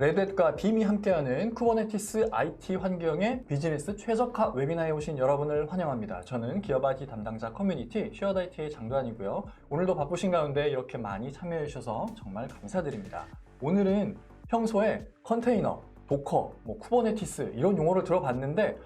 레드햇과 빔이 함께하는 쿠버네티스 IT 환경의 비즈니스 최적화 웨비나에 오신 여러분을 환영합니다. 저는 기업 IT 담당자 커뮤니티 쉐어드 IT의 장도환이고요. 오늘도 바쁘신 가운데 이렇게 많이 참여해 주셔서 정말 감사드립니다. 오늘은 평소에 컨테이너, 도커, 쿠버네티스 이런 용어를 들어봤는데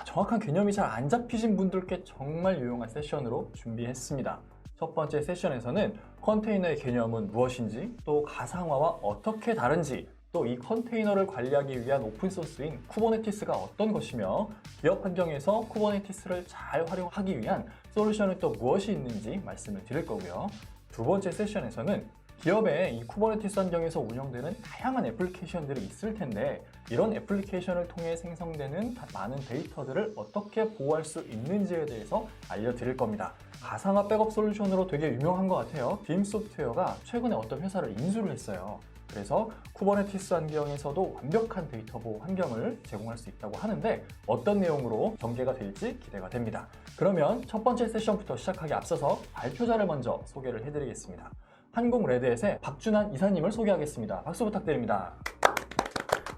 정확한 개념이 잘 안 잡히신 분들께 정말 유용한 세션으로 준비했습니다. 첫 번째 세션에서는 컨테이너의 개념은 무엇인지, 또 가상화와 어떻게 다른지, 또 이 컨테이너를 관리하기 위한 오픈소스인 쿠버네티스가 어떤 것이며 기업 환경에서 쿠버네티스를 잘 활용하기 위한 솔루션은 또 무엇이 있는지 말씀을 드릴 거고요. 두 번째 세션에서는 기업의 이 쿠버네티스 환경에서 운영되는 다양한 애플리케이션들이 있을 텐데 이런 애플리케이션을 통해 생성되는 많은 데이터들을 어떻게 보호할 수 있는지에 대해서 알려드릴 겁니다. 가상화 백업 솔루션으로 되게 유명한 것 같아요. 빔 소프트웨어가 최근에 어떤 회사를 인수를 했어요. 그래서 쿠버네티스 환경에서도 완벽한 데이터 보호 환경을 제공할 수 있다고 하는데 어떤 내용으로 전개가 될지 기대가 됩니다. 그러면 첫 번째 세션부터 시작하기 앞서서 발표자를 먼저 소개를 해드리겠습니다. 한국레드햇의 박준환 이사님을 소개하겠습니다. 박수 부탁드립니다.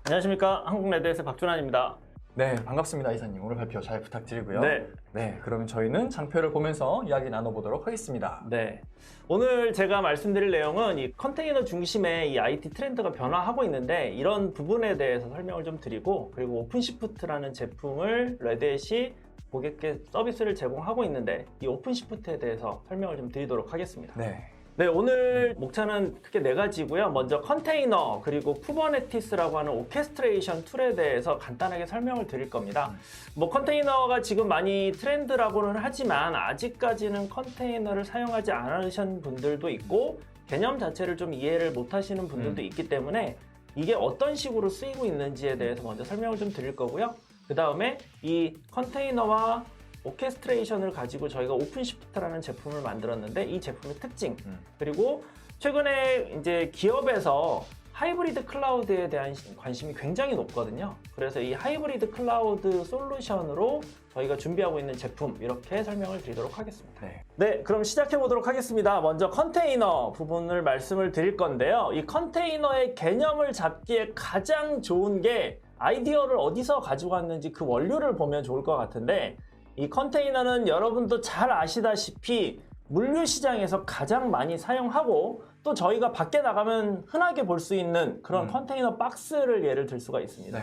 안녕하십니까, 한국레드햇의 박준환입니다. 네, 반갑습니다. 이사님. 오늘 발표 잘 부탁드리고요. 네, 그러면 저희는 장표를 보면서 이야기 나눠보도록 하겠습니다. 네. 오늘 제가 말씀드릴 내용은 이 컨테이너 중심의 이 IT 트렌드가 변화하고 있는데 이런 부분에 대해서 설명을 좀 드리고, 그리고 오픈시프트라는 제품을 레드햇이 고객께 서비스를 제공하고 있는데 이 오픈시프트에 대해서 설명을 좀 드리도록 하겠습니다. 네, 오늘 목차는 크게 네 가지고요. 먼저 컨테이너, 그리고 쿠버네티스라고 하는 오케스트레이션 툴에 대해서 간단하게 설명을 드릴 겁니다. 컨테이너가 지금 많이 트렌드라고는 하지만 아직까지는 컨테이너를 사용하지 않으신 분들도 있고 개념 자체를 좀 이해를 못 하시는 분들도 있기 때문에 이게 어떤 식으로 쓰이고 있는지에 대해서 먼저 설명을 좀 드릴 거고요. 그 다음에 이 컨테이너와 오케스트레이션을 가지고 저희가 오픈시프트라는 제품을 만들었는데 이 제품의 특징, 그리고 최근에 이제 기업에서 하이브리드 클라우드에 대한 관심이 굉장히 높거든요. 그래서 이 하이브리드 클라우드 솔루션으로 저희가 준비하고 있는 제품, 이렇게 설명을 드리도록 하겠습니다. 네, 그럼 시작해 보도록 하겠습니다. 먼저 컨테이너 부분을 말씀을 드릴 건데요. 이 컨테이너의 개념을 잡기에 가장 좋은 게 아이디어를 어디서 가지고 왔는지 그 원료를 보면 좋을 것 같은데, 이 컨테이너는 여러분도 잘 아시다시피 물류 시장에서 가장 많이 사용하고 또 저희가 밖에 나가면 흔하게 볼 수 있는 그런 컨테이너 박스를 예를 들 수가 있습니다.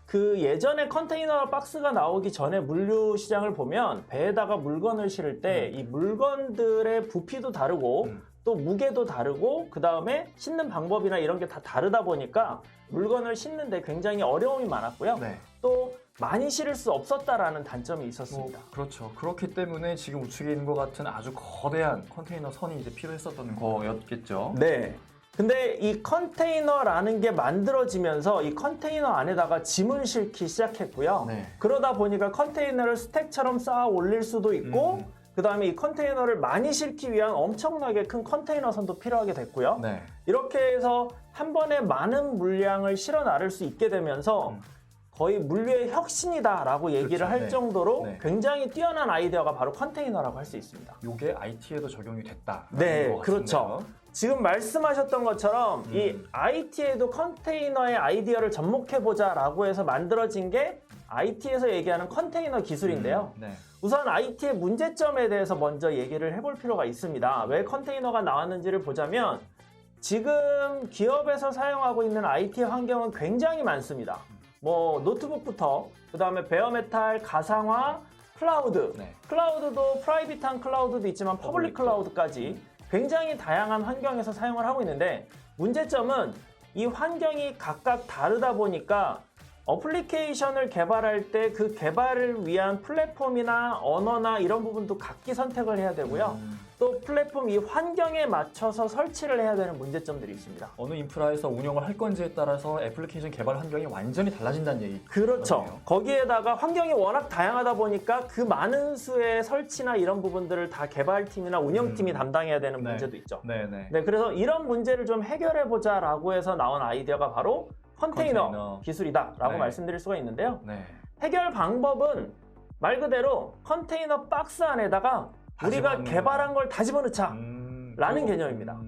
그 예전에 컨테이너 박스가 나오기 전에 물류 시장을 보면 배에다가 물건을 실을 때 이 물건들의 부피도 다르고 또 무게도 다르고 그 다음에 싣는 방법이나 이런 게 다 다르다 보니까 물건을 싣는데 굉장히 어려움이 많았고요. 또 많이 실을 수 없었다라는 단점이 있었습니다. 그렇죠. 그렇기 때문에 지금 우측에 있는 것 같은 아주 거대한 컨테이너 선이 이제 필요했었던 거였겠죠. 네. 근데 이 컨테이너라는 게 만들어지면서 이 컨테이너 안에다가 짐을 싣기 시작했고요. 그러다 보니까 컨테이너를 스택처럼 쌓아 올릴 수도 있고 그 다음에 이 컨테이너를 많이 싣기 위한 엄청나게 큰 컨테이너 선도 필요하게 됐고요. 이렇게 해서 한 번에 많은 물량을 실어 나를 수 있게 되면서 거의 물류의 혁신이다라고 얘기를 할 정도로 굉장히 뛰어난 아이디어가 바로 컨테이너라고 할 수 있습니다. 이게 IT에도 적용이 됐다. 네, 그렇죠. 지금 말씀하셨던 것처럼 이 IT에도 컨테이너의 아이디어를 접목해보자라고 해서 만들어진 게 IT에서 얘기하는 컨테이너 기술인데요. 우선 IT의 문제점에 대해서 먼저 얘기를 해볼 필요가 있습니다. 왜 컨테이너가 나왔는지를 보자면 지금 기업에서 사용하고 있는 IT 환경은 굉장히 많습니다. 노트북부터 그 다음에 베어메탈, 가상화, 클라우드, 클라우드도 프라이빗한 클라우드도 있지만 퍼블릭 클라우드까지 굉장히 다양한 환경에서 사용을 하고 있는데 문제점은 이 환경이 각각 다르다 보니까 어플리케이션을 개발할 때 그 개발을 위한 플랫폼이나 언어나 이런 부분도 각기 선택을 해야 되고요. 또 플랫폼 이 환경에 맞춰서 설치를 해야 되는 문제점들이 있습니다. 어느 인프라에서 운영을 할 건지에 따라서 애플리케이션 개발 환경이 완전히 달라진다는 얘기. 그렇죠. 거기에다가 환경이 워낙 다양하다 보니까 그 많은 수의 설치나 이런 부분들을 다 개발팀이나 운영팀이 담당해야 되는 문제도 있죠. 그래서 이런 문제를 좀 해결해보자라고 해서 나온 아이디어가 바로 컨테이너 기술이다라고 말씀드릴 수가 있는데요. 해결 방법은 말 그대로 컨테이너 박스 안에다가 우리가 개발한 걸 다 집어넣자 라는 개념입니다.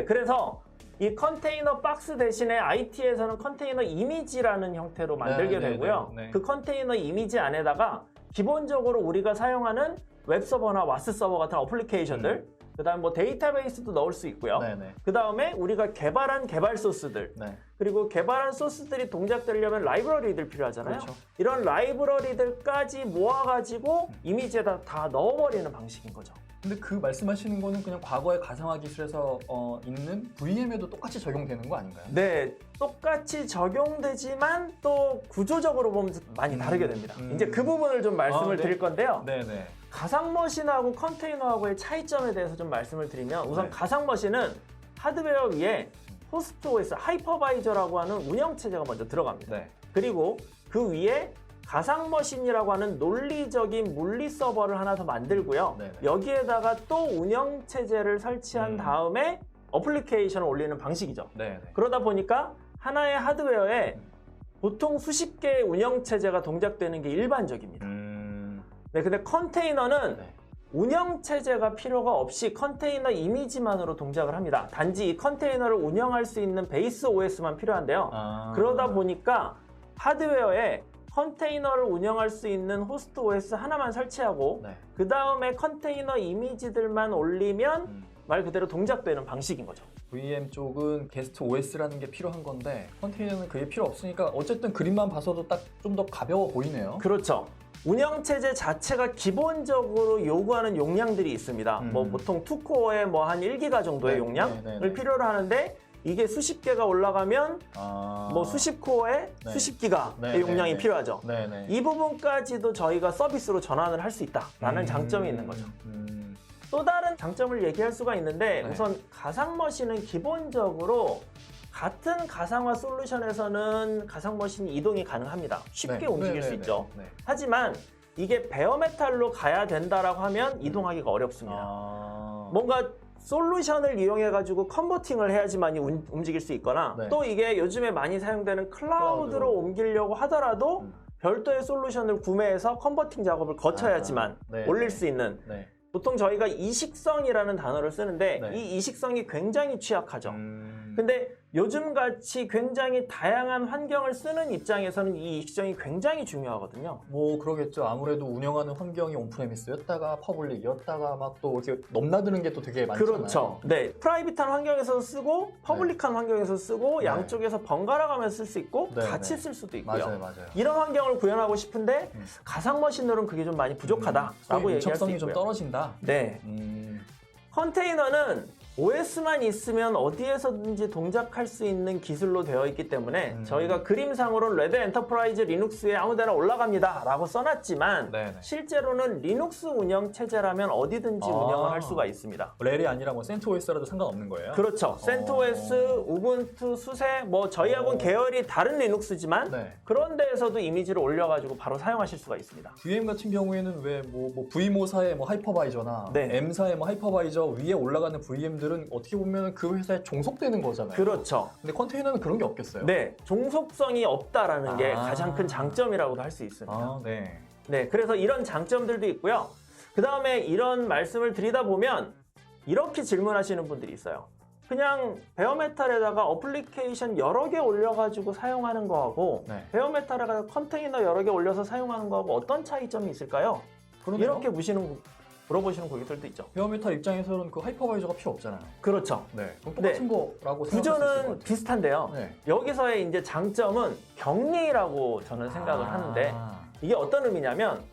그래서 이 컨테이너 박스 대신에 IT에서는 컨테이너 이미지라는 형태로 만들게 네, 네, 되고요. 네, 네. 그 컨테이너 이미지 안에다가 기본적으로 우리가 사용하는 웹서버나 와스서버 같은 어플리케이션들, 그다음 뭐 데이터베이스도 넣을 수 있고요. 네네. 그다음에 우리가 개발한 개발 소스들, 네. 그리고 개발한 소스들이 동작되려면 라이브러리들 필요하잖아요. 그렇죠. 이런 라이브러리들까지 모아가지고 이미지에다 다 넣어버리는 방식인 거죠. 근데 그 말씀하시는 거는 그냥 과거의 가상화 기술에서 있는 VM에도 똑같이 적용되는 거 아닌가요? 네, 똑같이 적용되지만 또 구조적으로 보면 많이 다르게 됩니다. 이제 그 부분을 좀 말씀을 네. 드릴 건데요. 네네. 가상머신하고 컨테이너하고의 차이점에 대해서 좀 말씀을 드리면 우선 네. 가상머신은 하드웨어 위에 호스트 OS, 하이퍼바이저라고 하는 운영체제가 먼저 들어갑니다. 네. 그리고 그 위에 가상머신이라고 하는 논리적인 물리 서버를 하나 더 만들고요. 네네. 여기에다가 또 운영체제를 설치한 다음에 어플리케이션을 올리는 방식이죠. 네네. 그러다 보니까 하나의 하드웨어에 보통 수십 개의 운영체제가 동작되는 게 일반적입니다. 네, 근데 컨테이너는 네. 운영체제가 필요가 없이 컨테이너 이미지만으로 동작을 합니다. 단지 이 컨테이너를 운영할 수 있는 베이스 OS만 필요한데요. 그러다 보니까 하드웨어에 컨테이너를 운영할 수 있는 호스트 OS 하나만 설치하고 네. 그 다음에 컨테이너 이미지들만 올리면 말 그대로 동작되는 방식인 거죠. VM 쪽은 게스트 OS라는 게 필요한 건데 컨테이너는 그게 필요 없으니까 어쨌든 그림만 봐서도 딱 좀 더 가벼워 보이네요. 그렇죠. 운영체제 자체가 기본적으로 요구하는 용량들이 있습니다. 뭐 보통 2코어에 뭐 한 1기가 정도의 네, 용량을 네, 네. 필요로 하는데 이게 수십 개가 올라가면 뭐 수십 코어에 네. 수십 기가의 네, 용량이 네, 네. 필요하죠. 네네. 이 부분까지도 저희가 서비스로 전환을 할 수 있다라는 장점이 있는 거죠. 또 다른 장점을 얘기할 수가 있는데 네. 우선 가상머신은 기본적으로 같은 가상화 솔루션에서는 가상머신이 이동이 가능합니다. 쉽게 네. 움직일 네, 수 네, 있죠. 네. 네. 하지만 이게 베어메탈로 가야 된다라고 하면 이동하기가 어렵습니다. 뭔가 솔루션을 이용해가지고 컨버팅을 해야지만이 움직일 수 있거나 네. 또 이게 요즘에 많이 사용되는 클라우드로 클라우드로. 옮기려고 하더라도 별도의 솔루션을 구매해서 컨버팅 작업을 거쳐야지만 네, 올릴 네. 수 있는 네. 보통 저희가 이식성이라는 단어를 쓰는데 네. 이 이식성이 굉장히 취약하죠. 근데 요즘같이 굉장히 다양한 환경을 쓰는 입장에서는 이 이식성이 굉장히 중요하거든요. 뭐 그러겠죠. 아무래도 운영하는 환경이 온프레미스였다가 퍼블릭이었다가 막 또 이렇게 넘나드는 게 또 되게 많잖아요. 그렇죠. 네, 프라이빗한 환경에서 쓰고 퍼블릭한 환경에서 쓰고 네. 양쪽에서 번갈아 가면서 쓸 수 있고 네, 같이 네. 쓸 수도 있고요. 맞아요. 이런 환경을 구현하고 싶은데 가상머신으로는 그게 좀 많이 부족하다라고 얘기할 수 민첩성이 있고요. 좀 떨어진다. 네, 컨테이너는 OS만 있으면 어디에서든지 동작할 수 있는 기술로 되어 있기 때문에 저희가 그림상으로는 레드 엔터프라이즈 리눅스에 아무데나 올라갑니다 라고 써놨지만 네네. 실제로는 리눅스 운영체제라면 어디든지 운영을 할 수가 있습니다. 렐이 아니라 뭐 센트OS라도 상관없는 거예요? 그렇죠. 센토스, 우분투, 수세 뭐 저희하고는 계열이 다른 리눅스지만 네. 그런 데에서도 이미지를 올려가지고 바로 사용하실 수가 있습니다. VM 같은 경우에는 왜 뭐 V5사의 뭐 하이퍼바이저나 네. M사의 뭐 하이퍼바이저 위에 올라가는 VM들은 어떻게 보면 그 회사에 종속되는 거잖아요. 그렇죠. 근데 컨테이너는 그런 게 없겠어요? 네, 종속성이 없다라는 게 아. 가장 큰 장점이라고도 할 수 있습니다. 아, 네. 네, 그래서 이런 장점들도 있고요. 그 다음에 이런 말씀을 드리다 보면 이렇게 질문하시는 분들이 있어요. 그냥 베어메탈에다가 어플리케이션 여러 개 올려가지고 사용하는 거하고 네. 베어메탈에다가 컨테이너 여러 개 올려서 사용하는 거하고 어떤 차이점이 있을까요? 그러네요. 이렇게 물어보시는 고객들도 있죠. 베어메탈 입장에서는 그 하이퍼바이저가 필요 없잖아요. 그렇죠. 네. 그럼 똑같은 거라고 생각할 수 있을 것 구조는 같아요. 비슷한데요. 네. 여기서의 이제 장점은 격리라고 저는 생각을 하는데 이게 어떤 의미냐면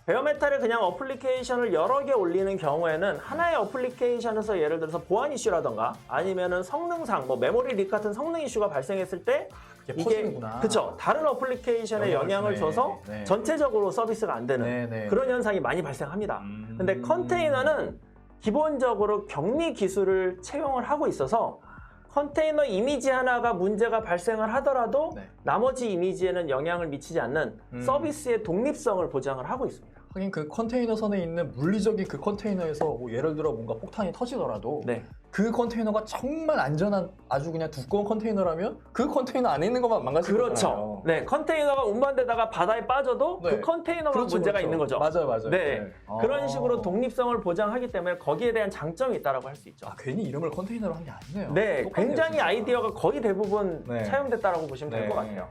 베어메탈에 그냥 어플리케이션을 여러 개 올리는 경우에는 하나의 어플리케이션에서 예를 들어서 보안 이슈라던가 아니면은 성능상 뭐 메모리 릭 같은 성능 이슈가 발생했을 때 이게 퍼지는구나. 그쵸 다른 어플리케이션에 영향을 주네. 줘서 네. 전체적으로 서비스가 안 되는 네, 네. 그런 현상이 많이 발생합니다. 근데 컨테이너는 기본적으로 격리 기술을 채용을 하고 있어서 컨테이너 이미지 하나가 문제가 발생을 하더라도 네. 나머지 이미지에는 영향을 미치지 않는 서비스의 독립성을 보장을 하고 있습니다. 하긴 그 컨테이너 선에 있는 물리적인 그 컨테이너에서 뭐 예를 들어 뭔가 폭탄이 터지더라도 네. 그 컨테이너가 정말 안전한 아주 그냥 두꺼운 컨테이너라면 그 컨테이너 안에 있는 것만 망가질 그렇죠. 거잖아요. 네, 컨테이너가 운반되다가 바다에 빠져도 네. 그 컨테이너가 그렇죠, 문제가 그렇죠. 있는 거죠. 맞아요, 맞아요. 네. 그런 아. 식으로 독립성을 보장하기 때문에 거기에 대한 장점이 있다고 할 수 있죠. 아, 괜히 이름을 컨테이너로 한 게 아니네요. 네, 똑같네요, 굉장히 진짜. 아이디어가 거의 대부분 네. 사용됐다라고 보시면 될 네. 것 같아요.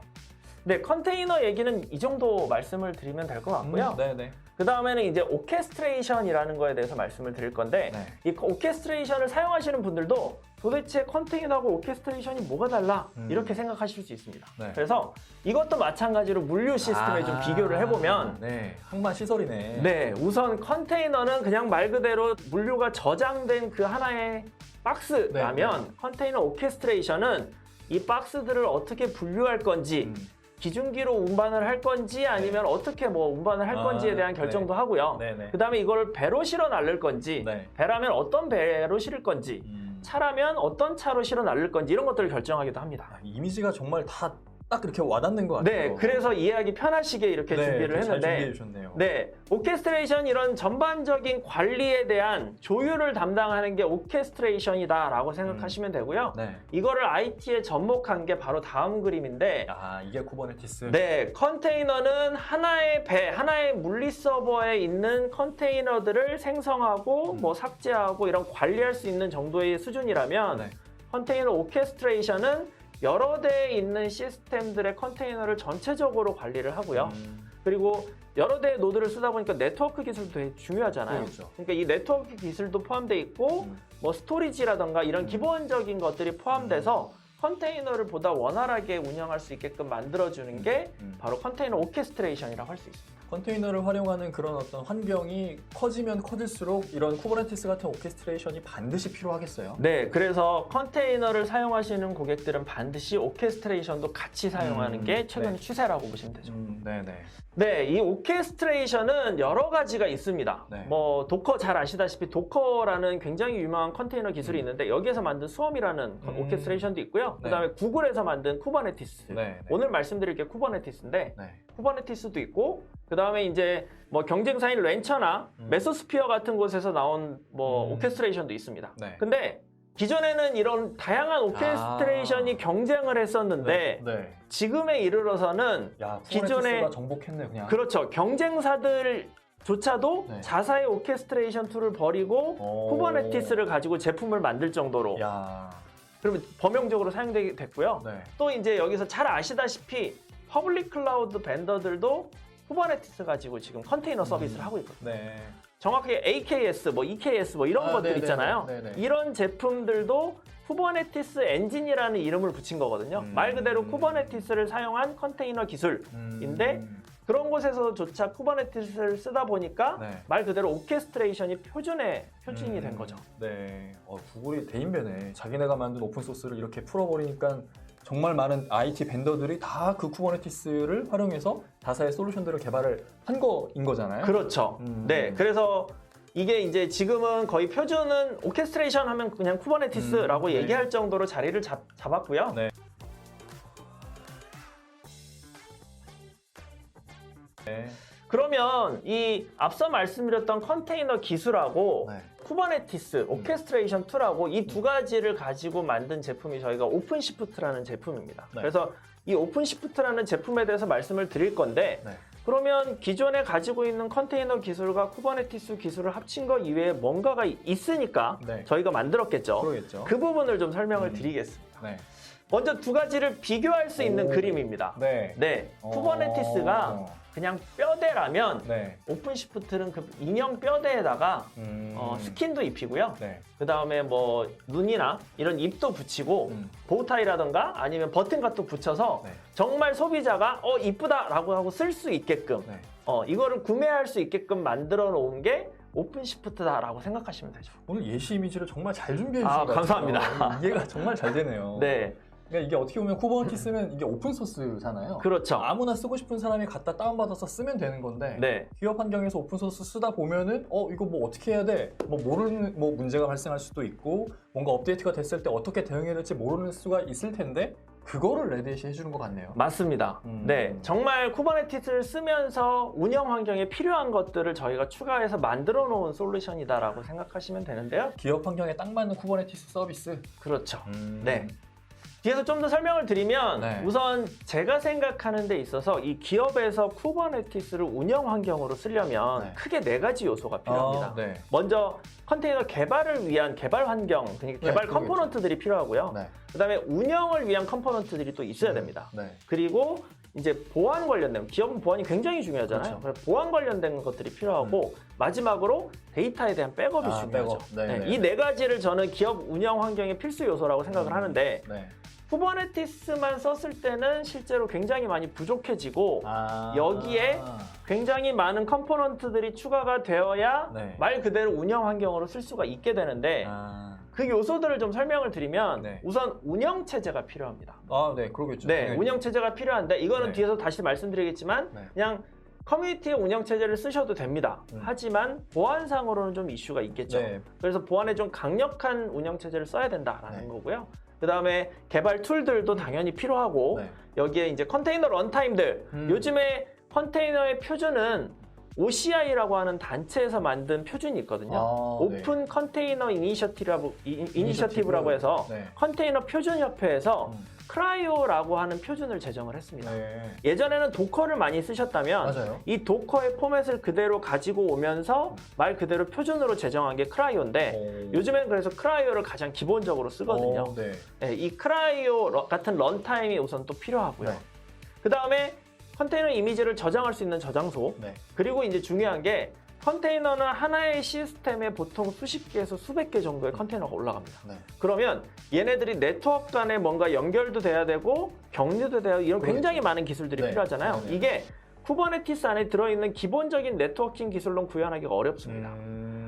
네, 컨테이너 얘기는 이 정도 말씀을 드리면 될 것 같고요. 네네. 그 다음에는 이제 오케스트레이션이라는 거에 대해서 말씀을 드릴 건데 네. 이 오케스트레이션을 사용하시는 분들도 도대체 컨테이너하고 오케스트레이션이 뭐가 달라? 이렇게 생각하실 수 있습니다. 네. 그래서 이것도 마찬가지로 물류 시스템에 좀 비교를 해보면 네, 항만 시설이네. 네, 우선 컨테이너는 그냥 말 그대로 물류가 저장된 그 하나의 박스라면 네. 컨테이너 오케스트레이션은 이 박스들을 어떻게 분류할 건지 기중기로 운반을 할 건지 아니면 어떻게 뭐 운반을 할 건지에 대한 결정도 하고요. 네네. 그 다음에 이걸 배로 실어 날릴 건지 네. 배라면 어떤 배로 실을 건지 차라면 어떤 차로 실어 날릴 건지 이런 것들을 결정하기도 합니다. 아, 이미지가 정말 다 딱 이렇게 와닿는 것 같아요. 네, 그래서 이해하기 편하시게 이렇게 준비를 잘 했는데 준비해 주셨네요. 네, 오케스트레이션 이런 전반적인 관리에 대한 조율을 담당하는 게 오케스트레이션이다라고 생각하시면 되고요. 네. 이거를 IT에 접목한 게 바로 다음 그림인데 아, 이게 쿠버네티스. 네, 컨테이너는 하나의 배, 하나의 물리 서버에 있는 컨테이너들을 생성하고 뭐 삭제하고 이런 관리할 수 있는 정도의 수준이라면 네. 컨테이너 오케스트레이션은 여러 대에 있는 시스템들의 컨테이너를 전체적으로 관리를 하고요. 그리고 여러 대의 노드를 쓰다 보니까 네트워크 기술도 되게 중요하잖아요. 그렇죠. 그러니까 이 네트워크 기술도 포함되어 있고 뭐 스토리지라던가 이런 기본적인 것들이 포함돼서 컨테이너를 보다 원활하게 운영할 수 있게끔 만들어주는 게 바로 컨테이너 오케스트레이션이라고 할 수 있습니다. 컨테이너를 활용하는 그런 어떤 환경이 커지면 커질수록 이런 쿠버네티스 같은 오케스트레이션이 반드시 필요하겠어요. 네, 그래서 컨테이너를 사용하시는 고객들은 반드시 오케스트레이션도 같이 사용하는 게 최근 네. 추세라고 보시면 되죠. 네네. 네, 이 오케스트레이션은 여러 가지가 있습니다. 네. 뭐 도커 잘 아시다시피 도커라는 굉장히 유명한 컨테이너 기술이 있는데 여기에서 만든 스웜이라는 오케스트레이션도 있고요. 네. 그다음에 구글에서 만든 쿠버네티스. 네. 오늘 말씀드릴 게 쿠버네티스인데 네. 쿠버네티스도 있고 그다음에 이제 뭐 경쟁사인 렌처나 메소스피어 같은 곳에서 나온 뭐 오케스트레이션도 있습니다. 네. 근데 기존에는 이런 다양한 오케스트레이션이 경쟁을 했었는데 네. 지금에 이르러서는 야, 기존에 쿠버네티스가 정복했네 그냥. 그렇죠. 경쟁사들조차도 네. 자사의 오케스트레이션 툴을 버리고 오. 쿠버네티스를 가지고 제품을 만들 정도로 야. 그러면 범용적으로 사용되게 됐고요. 네. 또 이제 여기서 잘 아시다시피 퍼블릭 클라우드 벤더들도 쿠버네티스 가지고 지금 컨테이너 서비스를 하고 있거든요. 네. 정확하게 AKS, 뭐 EKS 뭐 이런 것들 네네네. 있잖아요. 네네. 이런 제품들도 쿠버네티스 엔진이라는 이름을 붙인 거거든요. 말 그대로 쿠버네티스를 사용한 컨테이너 기술인데 그런 곳에서조차 쿠버네티스를 쓰다 보니까 네. 말 그대로 오케스트레이션이 표준이 된 거죠. 네. 구글이 대인배네. 자기네가 만든 오픈소스를 이렇게 풀어버리니까 정말 많은 IT 벤더들이 다 그 쿠버네티스를 활용해서 자사의 솔루션들을 개발을 한 거인 거잖아요. 그렇죠. 네, 그래서 이게 이제 지금은 거의 표준은 오케스트레이션 하면 그냥 쿠버네티스라고 네. 얘기할 정도로 자리를 잡았고요. 네. 네. 그러면 이 앞서 말씀드렸던 컨테이너 기술하고 네. 쿠버네티스, 오케스트레이션 툴하고 이 두 가지를 가지고 만든 제품이 저희가 오픈시프트라는 제품입니다. 네. 그래서 이 오픈시프트라는 제품에 대해서 말씀을 드릴 건데 네. 그러면 기존에 가지고 있는 컨테이너 기술과 쿠버네티스 기술을 합친 것 이외에 뭔가가 있으니까 네. 저희가 만들었겠죠. 그러겠죠. 그 부분을 좀 설명을 드리겠습니다. 네. 먼저 두 가지를 비교할 수 있는 오. 그림입니다. 네. 네, 쿠버네티스가 그냥 뼈대라면 네. 오픈시프트는 그 인형 뼈대에다가 스킨도 입히고요. 네. 그 다음에 뭐 눈이나 이런 입도 붙이고 보우타이라던가 아니면 버튼 같은 거 붙여서 네. 정말 소비자가 이쁘다라고 하고 쓸 수 있게끔 네. 이거를 구매할 수 있게끔 만들어 놓은 게 오픈시프트다라고 생각하시면 되죠. 오늘 예시 이미지를 정말 잘 준비해 주신 아, 것 같아요. 감사합니다. 이해가 정말 잘 되네요. 네, 그러니까 이게 어떻게 보면 쿠버네티스는 이게 오픈 소스잖아요. 그렇죠. 아무나 쓰고 싶은 사람이 갖다 다운받아서 쓰면 되는 건데 네, 기업 환경에서 오픈 소스 쓰다 보면은 이거 뭐 어떻게 해야 돼? 뭐 모르는 뭐 문제가 발생할 수도 있고 뭔가 업데이트가 됐을 때 어떻게 대응해야 될지 모르는 수가 있을 텐데 그거를 레드햇이 해주는 것 같네요. 맞습니다. 네, 정말 쿠버네티스를 쓰면서 운영 환경에 필요한 것들을 저희가 추가해서 만들어 놓은 솔루션이다라고 생각하시면 되는데요. 기업 환경에 딱 맞는 쿠버네티스 서비스. 그렇죠. 네. 뒤에서 좀 더 설명을 드리면 네. 우선 제가 생각하는 데 있어서 이 기업에서 쿠버네티스를 운영 환경으로 쓰려면 네. 크게 4가지 요소가 필요합니다. 네. 먼저 컨테이너 개발을 위한 개발 환경, 그러니까 개발 그러겠죠. 컴포넌트들이 필요하고요. 네. 그다음에 운영을 위한 컴포넌트들이 또 있어야 됩니다. 네. 그리고 이제 보안 관련된, 기업은 보안이 굉장히 중요하잖아요. 그렇죠. 그래서 보안 관련된 것들이 필요하고 마지막으로 데이터에 대한 백업이 중요하죠. 백업. 네. 이 4가지를 저는 기업 운영 환경의 필수 요소라고 생각을 하는데 네. 쿠버네티스만 썼을 때는 실제로 굉장히 많이 부족해지고 아. 여기에 굉장히 많은 컴포넌트들이 추가가 되어야 네. 말 그대로 운영 환경으로 쓸 수가 있게 되는데 그 요소들을 좀 설명을 드리면 네. 우선 운영 체제가 필요합니다. 네, 그러겠죠. 네, 당연히. 운영 체제가 필요한데 이거는 네. 뒤에서 다시 말씀드리겠지만 네. 그냥 커뮤니티의 운영 체제를 쓰셔도 됩니다. 하지만 보안상으로는 좀 이슈가 있겠죠. 네. 그래서 보안에 좀 강력한 운영 체제를 써야 된다라는 네. 거고요. 그 다음에 개발 툴들도 당연히 필요하고 네. 여기에 이제 컨테이너 런타임들 요즘에 컨테이너의 표준은 OCI라고 하는 단체에서 만든 표준이 있거든요. 오픈 컨테이너 이니셔티브라고 해서 네. 컨테이너 표준협회에서 크라이오라고 하는 표준을 제정을 했습니다. 네. 예전에는 도커를 많이 쓰셨다면 맞아요. 이 도커의 포맷을 그대로 가지고 오면서 말 그대로 표준으로 제정한 게 크라이오인데 요즘에는 그래서 크라이오를 가장 기본적으로 쓰거든요. 네. 네, 이 크라이오 같은 런타임이 우선 또 필요하고요. 네. 그 다음에 컨테이너 이미지를 저장할 수 있는 저장소. 네. 그리고 이제 중요한 게 컨테이너는 하나의 시스템에 보통 수십 개에서 수백 개 정도의 컨테이너가 올라갑니다. 네. 그러면 얘네들이 네트워크 간에 뭔가 연결도 돼야 되고 격리도 돼야 이런 그러겠죠. 굉장히 많은 기술들이 네. 필요하잖아요. 네. 이게 쿠버네티스 안에 들어있는 기본적인 네트워킹 기술로 구현하기가 어렵습니다.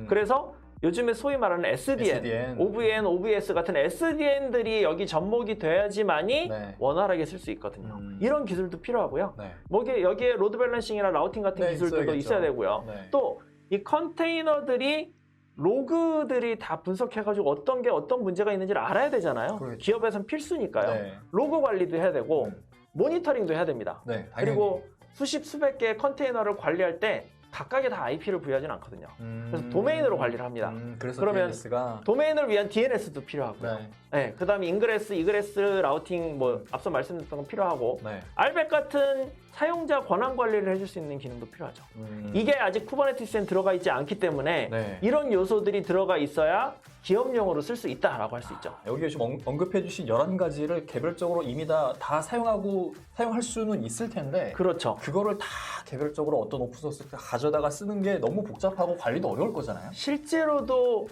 그래서 요즘에 소위 말하는 SDN, OVN, OVS 같은 SDN들이 여기 접목이 돼야지만이 네. 원활하게 쓸 수 있거든요. 이런 기술도 필요하고요. 네. 뭐 여기에 로드 밸런싱이나 라우팅 같은 네, 기술들도 있어야겠죠. 있어야 되고요. 네. 또 이 컨테이너들이 로그들이 다 분석해가지고 어떤 게 어떤 문제가 있는지를 알아야 되잖아요. 그렇죠. 기업에선 필수니까요. 네. 로그 관리도 해야 되고 모니터링도 해야 됩니다. 네, 당연히. 그리고 수백 개의 컨테이너를 관리할 때 각각에 다 IP를 부여하지는 않거든요. 그래서 도메인으로 관리를 합니다. 그래서 그러면 DNS가 도메인을 위한 DNS도 필요하고요. 네. 네, 그다음에 인그레스, 이그레스 라우팅 뭐 앞서 말씀드렸던 건 필요하고 네. 알백 같은 사용자 권한 관리를 해줄 수 있는 기능도 필요하죠. 이게 아직 쿠버네티스엔 들어가 있지 않기 때문에 네. 이런 요소들이 들어가 있어야 기업용으로 쓸 수 있다라고 할 수 있죠. 여기에 지금 언급해 주신 11가지를 개별적으로 이미 다 사용할 수는 있을 텐데 그렇죠. 그거를 다 개별적으로 어떤 오픈소스 가져다가 쓰는 게 너무 복잡하고 관리도 어려울 거잖아요. 실제로도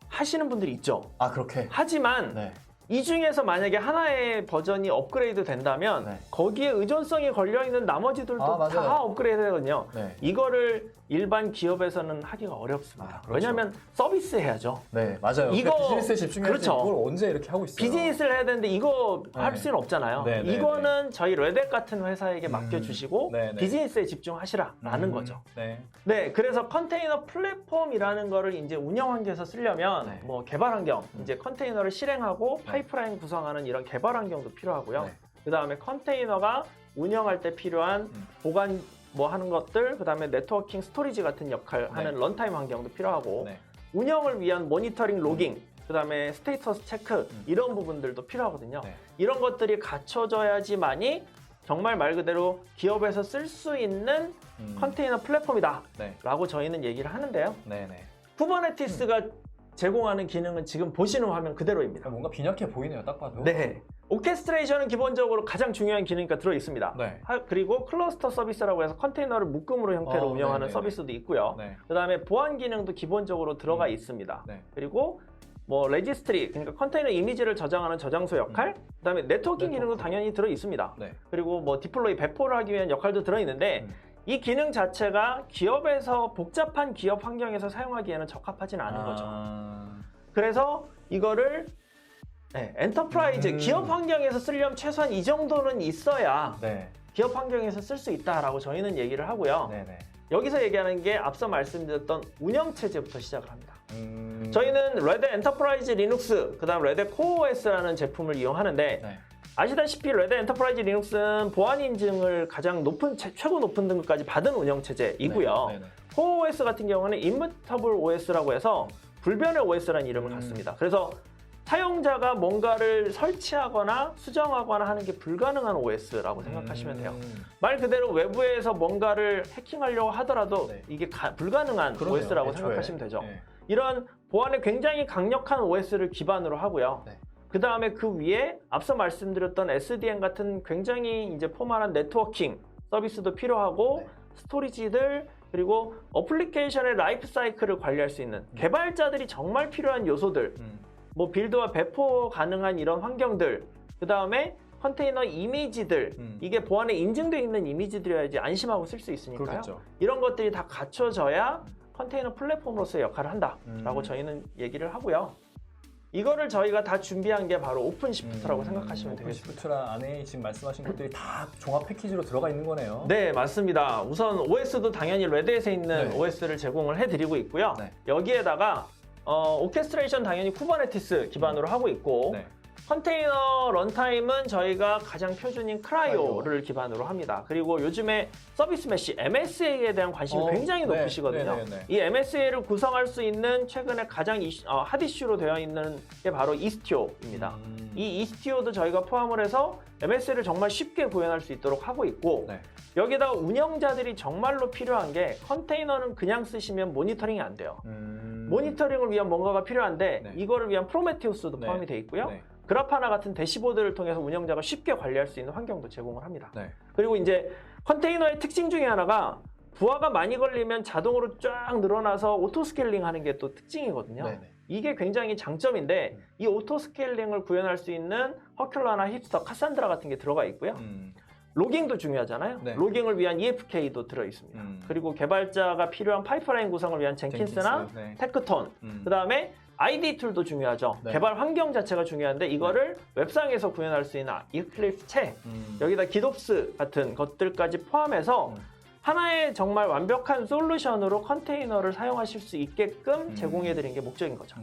하시는 분들이 있죠. 그렇게. 하지만 네. 이 중에서 만약에 하나의 버전이 업그레이드 된다면 네. 거기에 의존성이 걸려있는 나머지들도 맞아요. 다 업그레이드 되거든요. 네. 이거를 일반 기업에서는 하기가 어렵습니다. 그렇죠. 왜냐하면 서비스 해야죠. 네, 맞아요. 이거- 비즈니스에 집중해야지 그렇죠. 이걸 언제 이렇게 하고 있어요. 비즈니스를 해야 되는데 이거 네. 할 수는 없잖아요. 네, 네, 이거는 저희 레덱 같은 회사에게 맡겨주시고 네, 네. 비즈니스에 집중하시라라는 거죠. 네. 네, 그래서 컨테이너 플랫폼이라는 거를 이제 운영 환경에서 쓰려면 네. 뭐 개발 환경, 이제 컨테이너를 실행하고 네. 파이프라인 구성하는 이런 개발 환경도 필요하고요. 네. 그 다음에 컨테이너가 운영할 때 필요한 보관 뭐 하는 것들, 그 다음에 네트워킹 스토리지 같은 역할 하는 런타임 환경도 필요하고 네. 운영을 위한 모니터링 로깅, 그 다음에 스테이터스 체크 이런 부분들도 필요하거든요. 네. 이런 것들이 갖춰져야지만이 정말 말 그대로 기업에서 쓸 수 있는 컨테이너 플랫폼이다 네. 라고 저희는 얘기를 하는데요. 네, 네. 쿠버네티스가 제공하는 기능은 지금 보시는 화면 그대로입니다. 뭔가 빈약해 보이네요, 딱 봐도. 네. 오케스트레이션은 기본적으로 가장 중요한 기능이니까 들어있습니다. 네. 그리고 클러스터 서비스라고 해서 컨테이너를 묶음으로 형태로 운영하는 네네네. 서비스도 있고요. 네. 그 다음에 보안 기능도 기본적으로 들어가 있습니다. 네. 그리고 뭐 레지스트리, 그러니까 컨테이너 이미지를 저장하는 저장소 역할, 그 다음에 네트워킹 기능도 당연히 들어 있습니다. 네. 그리고 뭐 디플로이 배포를 하기 위한 역할도 들어 있는데 이 기능 자체가 기업에서 복잡한 기업 환경에서 사용하기에는 적합하지는 않은 거죠. 그래서 이거를 엔터프라이즈 기업 환경에서 쓰려면 최소한 이 정도는 있어야 네. 기업 환경에서 쓸 수 있다라고 저희는 얘기를 하고요. 네, 네. 여기서 얘기하는 게 앞서 말씀드렸던 운영 체제부터 시작을 합니다. 저희는 레드 엔터프라이즈 리눅스, 그다음 레드 코어OS라는 제품을 이용하는데 네. 아시다시피 레드 엔터프라이즈 리눅스는 보안 인증을 가장 높은 최고 높은 등급까지 받은 운영 체제이고요. 네, 네, 네. 코어 OS 같은 경우는 Immutable OS라고 해서 불변의 OS라는 이름을 갖습니다. 그래서 사용자가 뭔가를 설치하거나 수정하거나 하는 게 불가능한 OS라고 생각하시면 돼요. 말 그대로 외부에서 뭔가를 해킹하려고 하더라도 네. 이게 불가능한 그러네요. OS라고 애초에. 생각하시면 되죠. 네. 이런 보안에 굉장히 강력한 OS를 기반으로 하고요. 네. 그 다음에 그 위에 앞서 말씀드렸던 SDN 같은 굉장히 이제 포멀한 네트워킹 서비스도 필요하고 네. 스토리지들 그리고 어플리케이션의 라이프 사이클을 관리할 수 있는 개발자들이 정말 필요한 요소들 뭐 빌드와 배포 가능한 이런 환경들 그 다음에 컨테이너 이미지들 이게 보안에 인증되어 있는 이미지들이어야지 안심하고 쓸 수 있으니까요. 그렇겠죠. 이런 것들이 다 갖춰져야 컨테이너 플랫폼으로서의 역할을 한다라고 저희는 얘기를 하고요. 이거를 저희가 다 준비한 게 바로 오픈시프트라고 생각하시면 되겠습니다. 오픈시프트라 안에 지금 말씀하신 것들이 다 종합 패키지로 들어가 있는 거네요. 네, 맞습니다. 우선 OS도 당연히 레드햇에 있는 네. OS를 제공을 해드리고 있고요. 네. 여기에다가 오케스트레이션 당연히 쿠버네티스 기반으로 하고 있고 네. 컨테이너 런타임은 저희가 가장 표준인 크라이오를 기반으로 합니다. 그리고 요즘에 서비스 메쉬 MSA에 대한 관심이 굉장히 네, 높으시거든요. 네, 네, 네. 이 MSA를 구성할 수 있는 최근에 가장 핫 이슈로 되어 있는 게 바로 이스티오입니다. 이 이스티오도 저희가 포함을 해서 MSA를 정말 쉽게 구현할 수 있도록 하고 있고 네. 여기다가 운영자들이 정말로 필요한 게 컨테이너는 그냥 쓰시면 모니터링이 안 돼요. 모니터링을 위한 뭔가가 필요한데 네. 이거를 위한 프로메테우스도 네. 포함이 되어 있고요. 네. 그라파나 같은 대시보드를 통해서 운영자가 쉽게 관리할 수 있는 환경도 제공을 합니다. 네. 그리고 이제 컨테이너의 특징 중에 하나가 부하가 많이 걸리면 자동으로 쫙 늘어나서 오토 스케일링 하는 게 또 특징이거든요. 네네. 이게 굉장히 장점인데 이 오토 스케일링을 구현할 수 있는 허큘러나 힙스터, 카산드라 같은 게 들어가 있고요. 로깅도 중요하잖아요. 네. 로깅을 위한 EFK도 들어있습니다. 그리고 개발자가 필요한 파이프라인 구성을 위한 젠킨스나 네. 테크톤, 그 다음에 ID 툴도 중요하죠. 네. 개발 환경 자체가 중요한데 이거를 웹상에서 구현할 수 있는 이클립스 채, 여기다 기덥스 같은 것들까지 포함해서 하나의 정말 완벽한 솔루션으로 컨테이너를 사용하실 수 있게끔 제공해드린 게 목적인 거죠.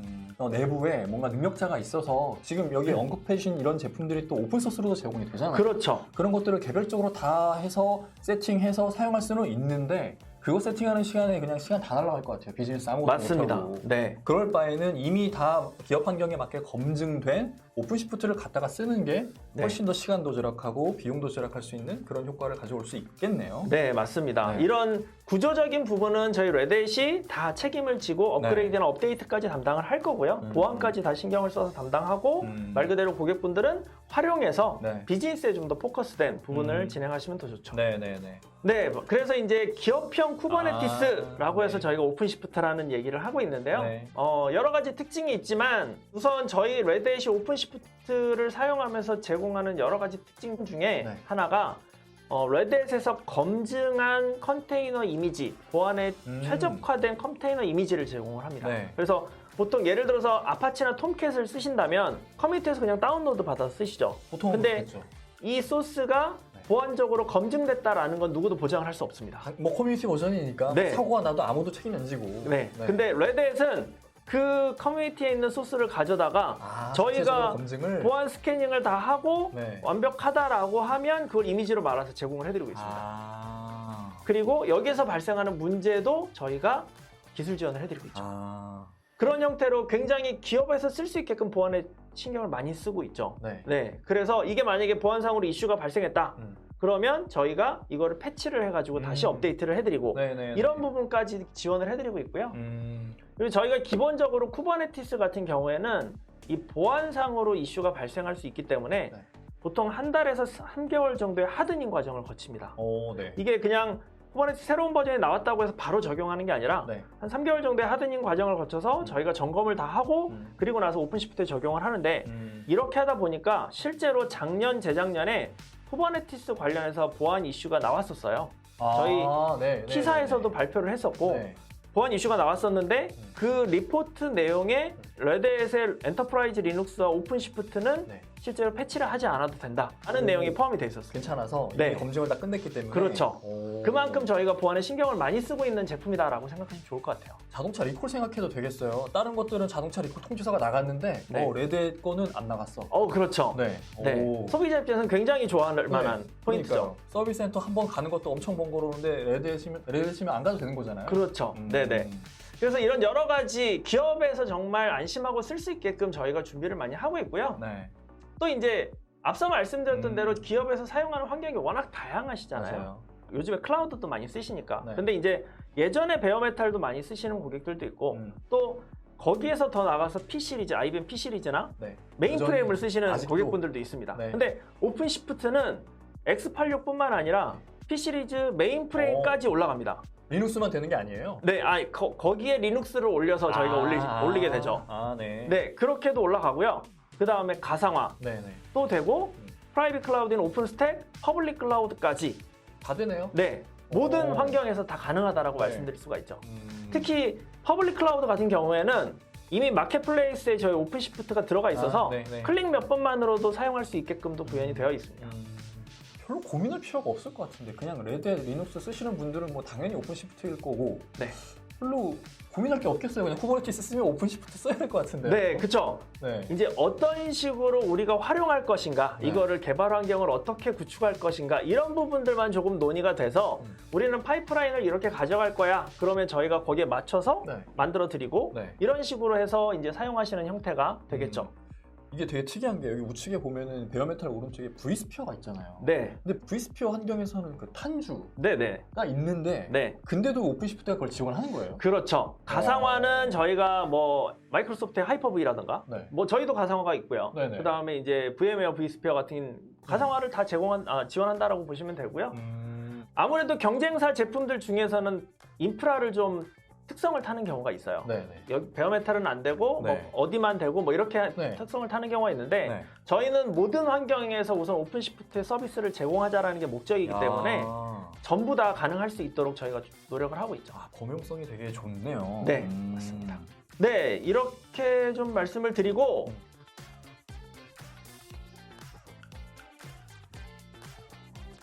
내부에 뭔가 능력자가 있어서 지금 여기 언급해 주신 이런 제품들이 또 오픈소스로도 제공이 되잖아요. 그렇죠. 그런 것들을 개별적으로 다 해서 세팅해서 사용할 수는 있는데 그거 세팅하는 시간에 그냥 시간 다 날아갈 것 같아요. 비즈니스 아무것도 맞습니다. 못하고. 네. 그럴 바에는 이미 다 기업 환경에 맞게 검증된 오픈시프트를 갖다가 쓰는 게 네. 훨씬 더 시간도 절약하고 비용도 절약할 수 있는 그런 효과를 가져올 수 있겠네요. 네, 맞습니다. 네. 이런 구조적인 부분은 저희 레드햇이 다 책임을 지고 업그레이드나 업데이트까지 담당을 할 거고요. 보안까지 다 신경을 써서 담당하고 말 그대로 고객분들은 활용해서 네. 비즈니스에 좀 더 포커스된 부분을 진행하시면 더 좋죠. 네네네. 네, 그래서 이제 기업형 쿠버네티스라고 네. 해서 저희가 오픈시프트라는 얘기를 하고 있는데요. 네. 여러 가지 특징이 있지만 우선 저희 레드햇이 오픈시프트를 사용하면서 제공하는 여러 가지 특징 중에 네. 하나가 레드햇에서 검증한 컨테이너 이미지, 보안에 최적화된 컨테이너 이미지를 제공을 합니다. 네. 그래서 보통 예를 들어서 아파치나 톰캣을 쓰신다면 커뮤니티에서 그냥 다운로드 받아서 쓰시죠. 보통은 근데 그렇겠죠. 이 소스가 보안적으로 검증됐다라는 건 누구도 보장을 할 수 없습니다. 뭐 커뮤니티 버전이니까 네. 사고가 나도 아무도 책임 안 지고. 네. 근데 레드햇은 그 커뮤니티에 있는 소스를 가져다가 전체적으로 저희가 검증을 보안 스캐닝을 다 하고 네. 완벽하다라고 하면 그걸 이미지로 말아서 제공을 해드리고 있습니다. 그리고 여기서 발생하는 문제도 저희가 기술 지원을 해드리고 있죠. 그런 형태로 굉장히 기업에서 쓸 수 있게끔 보안에 신경을 많이 쓰고 있죠. 네. 네. 그래서 이게 만약에 보안상으로 이슈가 발생했다. 그러면 저희가 이거를 패치를 해가지고 다시 업데이트를 해드리고 네네. 이런 부분까지 지원을 해드리고 있고요. 그리고 저희가 기본적으로 쿠버네티스 같은 경우에는 이 보안상으로 이슈가 발생할 수 있기 때문에 네. 보통 한 달에서 3개월 정도의 하드닝 과정을 거칩니다. 네. 이게 그냥 쿠버네티스 새로운 버전이 나왔다고 해서 바로 적용하는 게 아니라 네. 한 3개월 정도의 하드닝 과정을 거쳐서 저희가 점검을 다 하고 그리고 나서 오픈시프트에 적용을 하는데 이렇게 하다 보니까 실제로 작년, 재작년에 쿠버네티스 관련해서 보안 이슈가 나왔었어요. 저희 네, T사에서도 발표를 했었고 네. 보안 이슈가 나왔었는데 그 리포트 내용에 레드햇의 엔터프라이즈 리눅스와 오픈시프트는 네. 실제로 패치를 하지 않아도 된다 하는 내용이 포함이 돼 있었어요. 괜찮아서 네. 이미 검증을 다 끝냈기 때문에. 그렇죠. 오. 그만큼 저희가 보안에 신경을 많이 쓰고 있는 제품이다라고 생각하시면 좋을 것 같아요. 자동차 리콜 생각해도 되겠어요. 다른 것들은 자동차 리콜 통지서가 나갔는데 네. 레드의 거는 안 나갔어. 그렇죠. 네. 네. 오. 소비자 입장에서는 굉장히 좋아할 만한 포인트죠. 그러니까요. 서비스 센터 한 번 가는 것도 엄청 번거로운데 레드에 치면 안 가도 되는 거잖아요. 그렇죠. 네네. 그래서 이런 여러 가지 기업에서 정말 안심하고 쓸 수 있게끔 저희가 준비를 많이 하고 있고요. 네. 또 이제 앞서 말씀드렸던 대로 기업에서 사용하는 환경이 워낙 다양하시잖아요. 맞아요. 요즘에 클라우드도 많이 쓰시니까. 네. 근데 이제 예전에 베어메탈도 많이 쓰시는 고객들도 있고 또 거기에서 더 나가서 P 시리즈, IBM P 시리즈나 네. 메인프레임을 쓰시는 아직도. 고객분들도 있습니다. 네. 근데 오픈시프트는 X86뿐만 아니라 P 시리즈 메인프레임까지 올라갑니다. 리눅스만 되는 게 아니에요. 네, 거기에 리눅스를 올려서 저희가 올리게 되죠. 네. 네, 그렇게도 올라가고요. 그 다음에 가상화 네네. 또 되고 프라이빗 클라우드인 오픈스택, 퍼블릭 클라우드까지 다 되네요. 네, 모든 오. 환경에서 다 가능하다라고 네. 말씀드릴 수가 있죠. 특히 퍼블릭 클라우드 같은 경우에는 이미 마켓플레이스에 저희 오픈시프트가 들어가 있어서 네네. 클릭 몇 번만으로도 사용할 수 있게끔도 구현이 되어 있습니다. 별로 고민할 필요가 없을 것 같은데 그냥 레드 리눅스 쓰시는 분들은 뭐 당연히 오픈시프트일 거고 네. 별로 고민할 게 없겠어요. 그냥 쿠버네티스 쓰면 오픈시프트 써야 될 것 같은데. 네, 그렇죠. 네. 이제 어떤 식으로 우리가 활용할 것인가, 네. 이거를 개발 환경을 어떻게 구축할 것인가 이런 부분들만 조금 논의가 돼서 우리는 파이프라인을 이렇게 가져갈 거야. 그러면 저희가 거기에 맞춰서 네. 만들어 드리고 네. 이런 식으로 해서 이제 사용하시는 형태가 되겠죠. 이게 되게 특이한 게 여기 우측에 보면은 베어메탈 오른쪽에 V스피어가 있잖아요. 네, 근데 V스피어 환경에서는 그 탄주가 네, 네, 있는데 네. 근데도 오픈시프트가 그걸 지원하는 거예요. 그렇죠. 가상화는 저희가 뭐 마이크로소프트의 하이퍼V라든가 네. 뭐 저희도 가상화가 있고요. 네네. 그 다음에 이제 VM웨어 V스피어 같은 가상화를 다 지원한다라고 보시면 되고요. 아무래도 경쟁사 제품들 중에서는 인프라를 좀 특성을 타는 경우가 있어요. 네네. 여기 베어메탈은 안 되고 네. 뭐 어디만 되고 뭐 이렇게 네. 특성을 타는 경우가 있는데 네. 저희는 모든 환경에서 우선 오픈시프트의 서비스를 제공하자라는 게 목적이기 때문에 전부 다 가능할 수 있도록 저희가 노력을 하고 있죠. 범용성이 되게 좋네요. 네, 맞습니다. 네, 이렇게 좀 말씀을 드리고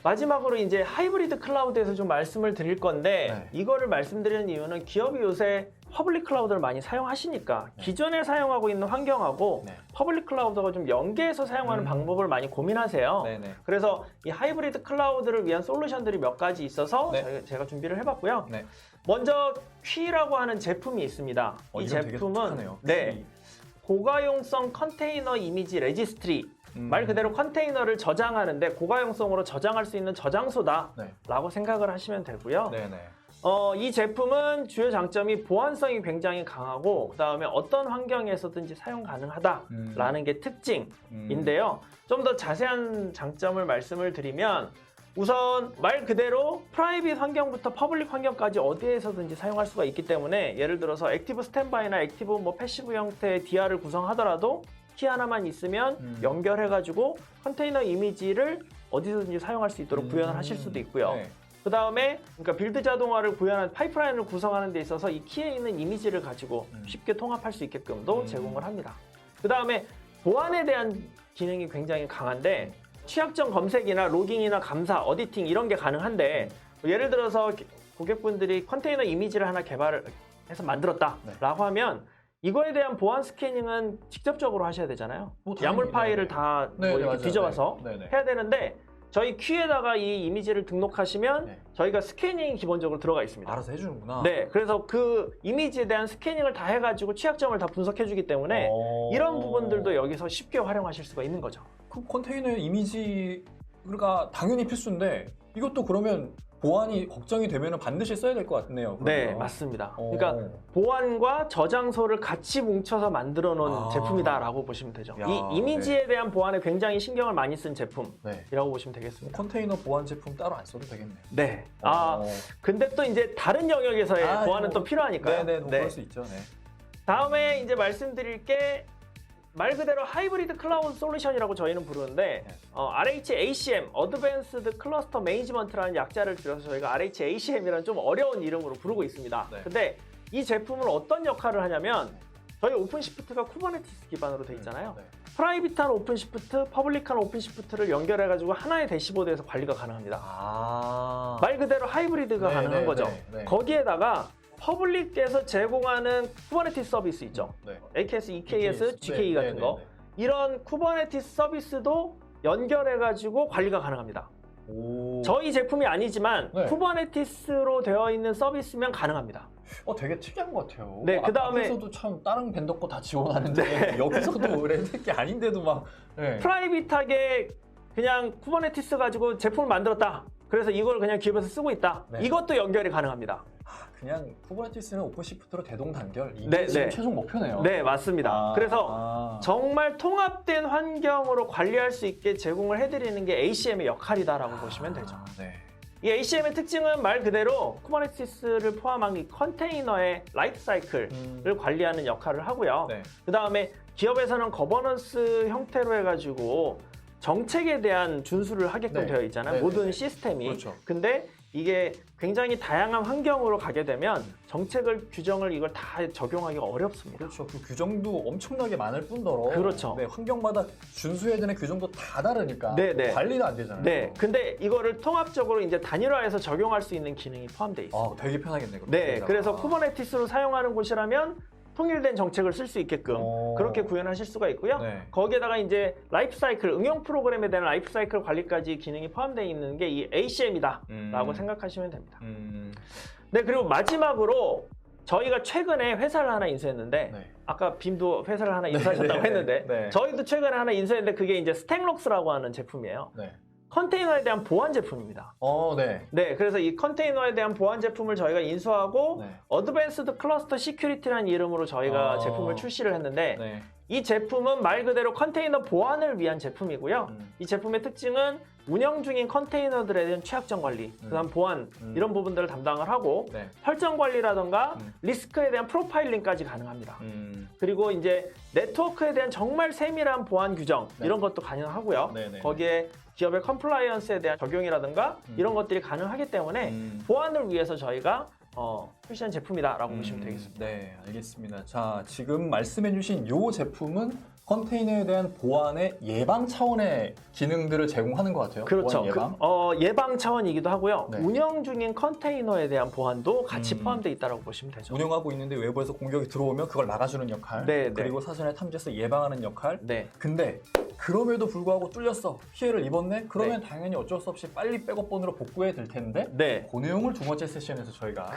마지막으로 이제 하이브리드 클라우드에서 좀 말씀을 드릴 건데 네. 이거를 말씀드리는 이유는 기업이 요새 퍼블릭 클라우드를 많이 사용하시니까 기존에 사용하고 있는 환경하고 네. 퍼블릭 클라우드가 좀 연계해서 사용하는 방법을 많이 고민하세요. 네네. 그래서 이 하이브리드 클라우드를 위한 솔루션들이 몇 가지 있어서 네. 제가 준비를 해봤고요. 네. 먼저 퀴라고 하는 제품이 있습니다. 이 이름 되게 제품은 독특하네요. 네, 고가용성 컨테이너 이미지 레지스트리, 말 그대로 컨테이너를 저장하는데 고가용성으로 저장할 수 있는 저장소다라고 네. 생각을 하시면 되고요. 네네. 이 제품은 주요 장점이 보안성이 굉장히 강하고 그 다음에 어떤 환경에서든지 사용 가능하다라는 게 특징인데요. 좀 더 자세한 장점을 말씀을 드리면 우선 말 그대로 프라이빗 환경부터 퍼블릭 환경까지 어디에서든지 사용할 수가 있기 때문에 예를 들어서 액티브 스탠바이나 액티브 뭐 패시브 형태의 DR을 구성하더라도 키 하나만 있으면 연결해가지고 컨테이너 이미지를 어디서든지 사용할 수 있도록 구현을 하실 수도 있고요. 네. 그 다음에 그러니까 빌드 자동화를 구현한 파이프라인을 구성하는 데 있어서 이 키에 있는 이미지를 가지고 쉽게 통합할 수 있게끔도 제공을 합니다. 그 다음에 보안에 대한 기능이 굉장히 강한데 취약점 검색이나 로깅이나 감사, 어디팅 이런 게 가능한데 예를 들어서 고객분들이 컨테이너 이미지를 하나 개발을 해서 만들었다라고 하면 이거에 대한 보안 스캐닝은 직접적으로 하셔야 되잖아요. 뭐 야물 당연히, 파일을 네네. 다 네네, 뭐 이렇게 맞아요. 뒤져봐서 네네. 해야 되는데 저희 큐에다가 이 이미지를 등록하시면 네. 저희가 스캐닝이 기본적으로 들어가 있습니다. 알아서 해주는구나. 네, 그래서 그 이미지에 대한 스캐닝을 다 해가지고 취약점을 다 분석해주기 때문에 이런 부분들도 여기서 쉽게 활용하실 수가 있는 거죠. 그 컨테이너 이미지가 당연히 필수인데 이것도 그러면 보안이 걱정이 되면 반드시 써야 될 것 같네요. 네, 그러면. 맞습니다. 그러니까 보안과 저장소를 같이 뭉쳐서 만들어 놓은 아. 제품이다라고 보시면 되죠. 야, 이 이미지에 대한 보안에 굉장히 신경을 많이 쓴 제품이라고 네. 보시면 되겠습니다. 컨테이너 보안 제품 따로 안 써도 되겠네요. 네. 어. 근데 또 이제 다른 영역에서의 보안은 뭐, 또 필요하니까요. 네네, 뭐 그럴 수 있죠. 네. 다음에 이제 말씀드릴 게 말 그대로 하이브리드 클라우드 솔루션이라고 저희는 부르는데 RHACM, 어드밴스드 클러스터 매니지먼트라는 약자를 줄여서 저희가 RHACM이라는 좀 어려운 이름으로 부르고 있습니다. 네. 근데 이 제품은 어떤 역할을 하냐면 저희 오픈시프트가 쿠버네티스 기반으로 돼 있잖아요. 네. 프라이빗한 오픈시프트, 퍼블릭한 오픈시프트를 연결해가지고 하나의 대시보드에서 관리가 가능합니다. 말 그대로 하이브리드가 가능한 거죠. 거기에다가 퍼블릭에서 제공하는 쿠버네티스 서비스 있죠. AKS, EKS, GKE 같은 거. 이런 쿠버네티스 서비스도 연결해가지고 관리가 가능합니다. 저희 제품이 아니지만 쿠버네티스로 되어 있는 서비스면 가능합니다. 되게 특이한 것 같아요. 네, 그다음에 앞에서도 참 다른 벤더 거 다 지원하는데 여기서도 레드게 아닌데도 막 프라이빗하게 그냥 쿠버네티스 가지고 제품을 만들었다. 그래서 이걸 그냥 기업에서 쓰고 있다. 이것도 연결이 가능합니다. 그냥 쿠버네티스는 오픈시프트로 대동단결 이게 지금 최종 목표네요. 네, 맞습니다. 그래서 정말 통합된 환경으로 관리할 수 있게 제공을 해드리는 게 ACM의 역할이다라고 보시면 되죠. 이 ACM의 특징은 말 그대로 쿠버네티스를 포함한 이 컨테이너의 라이프 사이클을 관리하는 역할을 하고요. 그 다음에 기업에서는 거버넌스 형태로 해가지고 정책에 대한 준수를 하게끔 되어 있잖아요. 모든 시스템이. 근데 이게 굉장히 다양한 환경으로 가게 되면 정책을, 규정을 이걸 다 적용하기가 어렵습니다. 그렇죠. 그 규정도 엄청나게 많을 뿐더러 환경마다 준수해야 되는 규정도 다 다르니까 관리는 안 되잖아요. 근데 이거를 통합적으로 이제 단일화해서 적용할 수 있는 기능이 포함되어 있습니다. 되게 편하겠네요. 그래서 쿠버네티스로 사용하는 곳이라면 통일된 정책을 쓸 수 있게끔 그렇게 구현하실 수가 있고요. 거기에다가 이제 라이프 사이클, 응용 프로그램에 대한 라이프 사이클 관리까지 기능이 포함되어 있는 게 이 ACM이다라고 생각하시면 됩니다. 네, 그리고 마지막으로 저희가 최근에 회사를 하나 인수했는데 아까 빔도 회사를 하나 인수하셨다고 했는데 저희도 최근에 하나 인수했는데 그게 이제 스택록스라고 하는 제품이에요. 컨테이너에 대한 보안 제품입니다. 그래서 이 컨테이너에 대한 보안 제품을 저희가 인수하고 어드밴스드 클러스터 시큐리티라는 이름으로 저희가 제품을 출시를 했는데 이 제품은 말 그대로 컨테이너 보안을 위한 제품이고요. 이 제품의 특징은 운영 중인 컨테이너들에 대한 취약점 관리, 그다음 보안 이런 부분들을 담당을 하고 설정 관리라던가 리스크에 대한 프로파일링까지 가능합니다. 그리고 이제 네트워크에 대한 정말 세밀한 보안 규정 이런 것도 가능하고요. 거기에 기업의 컴플라이언스에 대한 적용이라든가 이런 것들이 가능하기 때문에 보안을 위해서 저희가 출시한 제품이다라고 보시면 되겠습니다. 네, 알겠습니다. 자, 지금 말씀해주신 이 제품은 컨테이너에 대한 보안의 예방 차원의 기능들을 제공하는 것 같아요. 그렇죠. 보안 예방. 예방 차원이기도 하고요. 운영 중인 컨테이너에 대한 보안도 같이 포함되어 있다고 보시면 되죠. 운영하고 있는데 외부에서 공격이 들어오면 그걸 막아주는 역할, 그리고 사전에 탐지해서 예방하는 역할. 근데 그럼에도 불구하고 뚫렸어, 피해를 입었네? 그러면 당연히 어쩔 수 없이 빨리 백업본으로 복구해야 될 텐데 그 내용을 두 번째 세션에서 저희가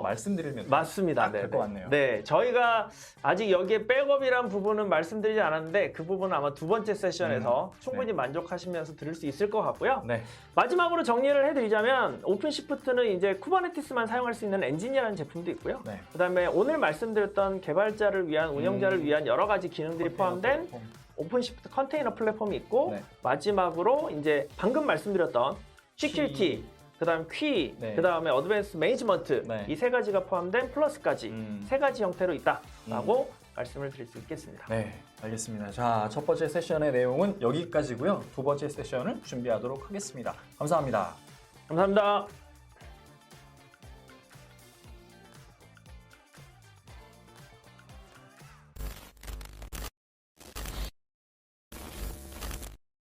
말씀드리면 맞습니다. 될 것 같네요. 저희가 아직 여기에 백업이란 부분은 말씀드리지 않았는데 그 부분은 아마 두 번째 세션에서 충분히 만족하시면서 들을 수 있을 것 같고요. 마지막으로 정리를 해드리자면 오픈시프트는 이제 쿠버네티스만 사용할 수 있는 엔지니어라는 제품도 있고요. 그다음에 오늘 말씀드렸던 개발자를 위한, 운영자를 위한 여러 가지 기능들이 포함된 오픈시프트 컨테이너 플랫폼이 있고 마지막으로 이제 방금 말씀드렸던 시큐리티, 그다음 퀴, 그다음에 어드밴스 매니지먼트 이 세 가지가 포함된 플러스까지 세 가지 형태로 있다라고 말씀을 드릴 수 있겠습니다. 네, 알겠습니다. 자, 첫 번째 세션의 내용은 여기까지고요. 두 번째 세션을 준비하도록 하겠습니다. 감사합니다. 감사합니다.